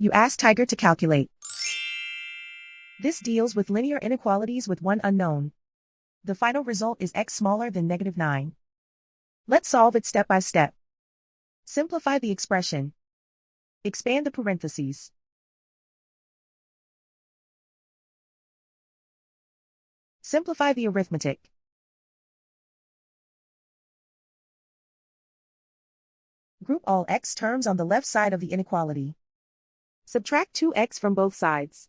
You ask Tiger to calculate. This deals with linear inequalities with one unknown. The final result is x smaller than -9. Let's solve it step by step. Simplify the expression. Expand the parentheses. Simplify the arithmetic. Group all x terms on the left side of the inequality. Subtract 2x from both sides.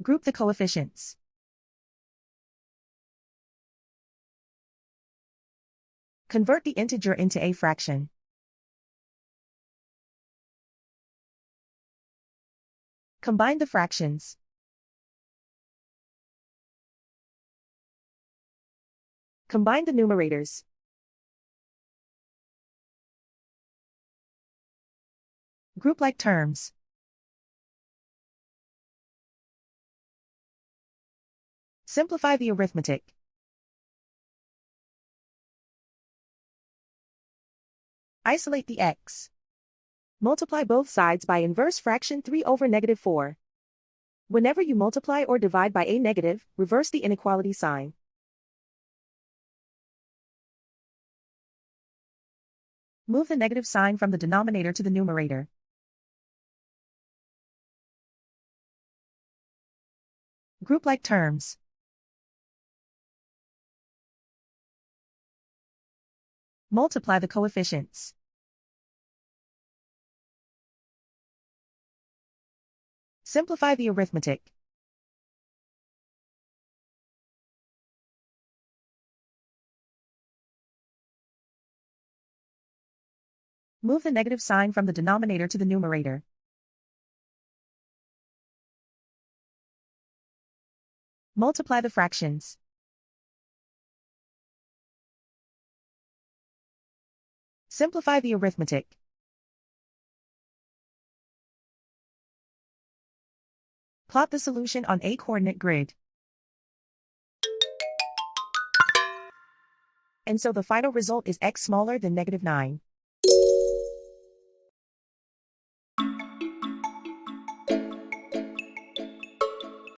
Group the coefficients. Convert the integer into a fraction. Combine the fractions. Combine the numerators. Group like terms. Simplify the arithmetic. Isolate the x. Multiply both sides by inverse fraction 3 over -4. Whenever you multiply or divide by a negative, reverse the inequality sign. Move the negative sign from the denominator to the numerator. Group like terms. Multiply the coefficients. Simplify the arithmetic. Move the negative sign from the denominator to the numerator. Multiply the fractions. Simplify the arithmetic. Plot the solution on a coordinate grid. And so the final result is x smaller than -9.